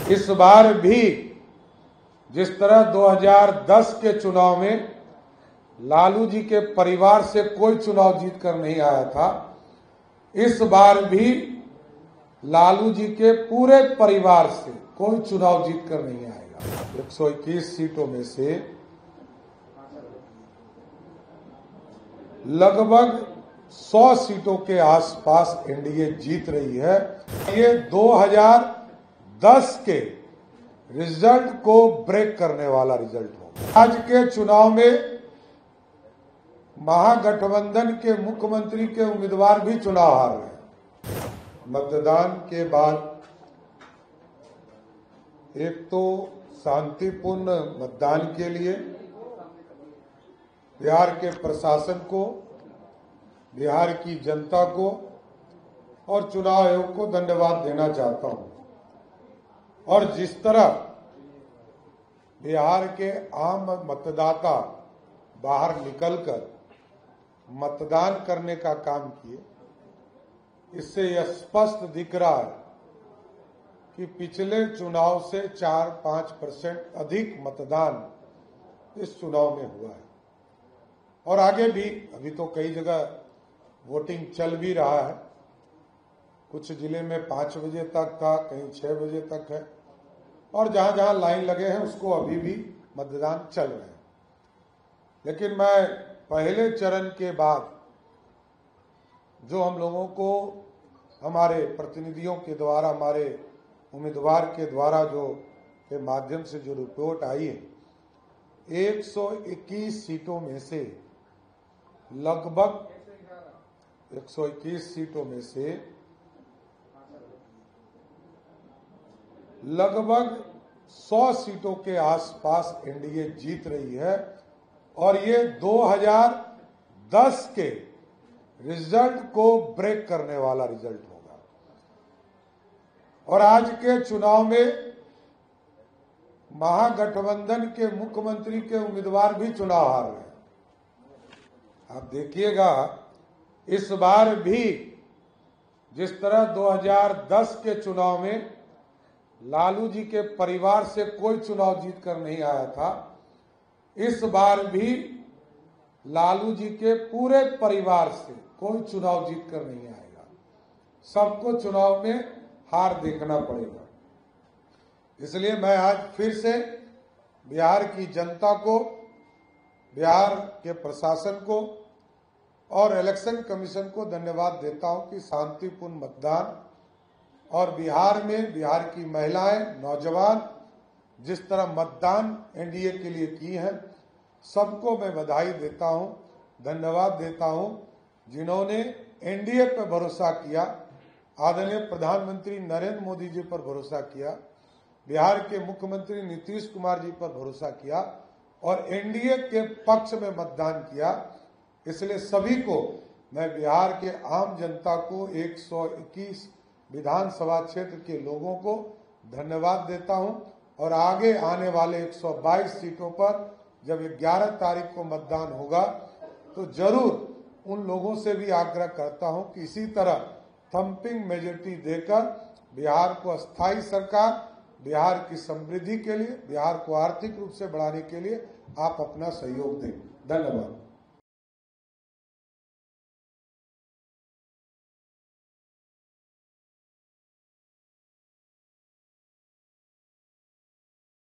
इस बार भी जिस तरह 2010 के चुनाव में लालू जी के परिवार से कोई चुनाव जीत कर नहीं आया था, इस बार भी लालू जी के पूरे परिवार से कोई चुनाव जीत कर नहीं आएगा। 121 सीटों में से लगभग 100 सीटों के आसपास एनडीए जीत रही है। ये 2010 के रिजल्ट को ब्रेक करने वाला रिजल्ट होगा। आज के चुनाव में महागठबंधन के मुख्यमंत्री के उम्मीदवार भी चुनाव हार रहे हैं। मतदान के बाद एक तो शांतिपूर्ण मतदान के लिए बिहार के प्रशासन को, बिहार की जनता को और चुनाव आयोग को धन्यवाद देना चाहता हूं। और जिस तरह बिहार के आम मतदाता बाहर निकलकर मतदान करने का काम किए, इससे यह स्पष्ट दिख रहा है कि पिछले चुनाव से 4-5% अधिक मतदान इस चुनाव में हुआ है। और आगे भी अभी तो कई जगह वोटिंग चल भी रहा है। कुछ जिले में 5 बजे तक था, कहीं 6 बजे तक है, और जहां जहां लाइन लगे हैं उसको अभी भी मतदान चल रहे हैं। लेकिन मैं पहले चरण के बाद जो हम लोगों को हमारे प्रतिनिधियों के द्वारा, हमारे उम्मीदवार के द्वारा जो के माध्यम से जो रिपोर्ट आई है, 121 सीटों में से लगभग 121 सीटों में से लगभग 100 सीटों के आसपास एनडीए जीत रही है। और ये 2010 के रिजल्ट को ब्रेक करने वाला रिजल्ट होगा। और आज के चुनाव में महागठबंधन के मुख्यमंत्री के उम्मीदवार भी चुनाव हार रहे हैं। आप देखिएगा, इस बार भी जिस तरह 2010 के चुनाव में लालू जी के परिवार से कोई चुनाव जीत कर नहीं आया था, इस बार भी लालू जी के पूरे परिवार से कोई चुनाव जीत कर नहीं आएगा। सबको चुनाव में हार देखना पड़ेगा। इसलिए मैं आज फिर से बिहार की जनता को, बिहार के प्रशासन को और इलेक्शन कमीशन को धन्यवाद देता हूं कि शांतिपूर्ण मतदान और बिहार में बिहार की महिलाएं, नौजवान जिस तरह मतदान एनडीए के लिए की है, सबको मैं बधाई देता हूं, धन्यवाद देता हूं, जिन्होंने एनडीए पर भरोसा किया, आदरणीय प्रधानमंत्री नरेंद्र मोदी जी पर भरोसा किया, बिहार के मुख्यमंत्री नीतीश कुमार जी पर भरोसा किया और एनडीए के पक्ष में मतदान किया। इसलिए सभी को, मैं बिहार के आम जनता को, 121 विधानसभा क्षेत्र के लोगों को धन्यवाद देता हूं। और आगे आने वाले 122 सीटों पर जब 11 तारीख को मतदान होगा तो जरूर उन लोगों से भी आग्रह करता हूं कि इसी तरह थम्पिंग मेजॉरिटी देकर बिहार को अस्थायी सरकार, बिहार की समृद्धि के लिए, बिहार को आर्थिक रूप से बढ़ाने के लिए आप अपना सहयोग दें। धन्यवाद।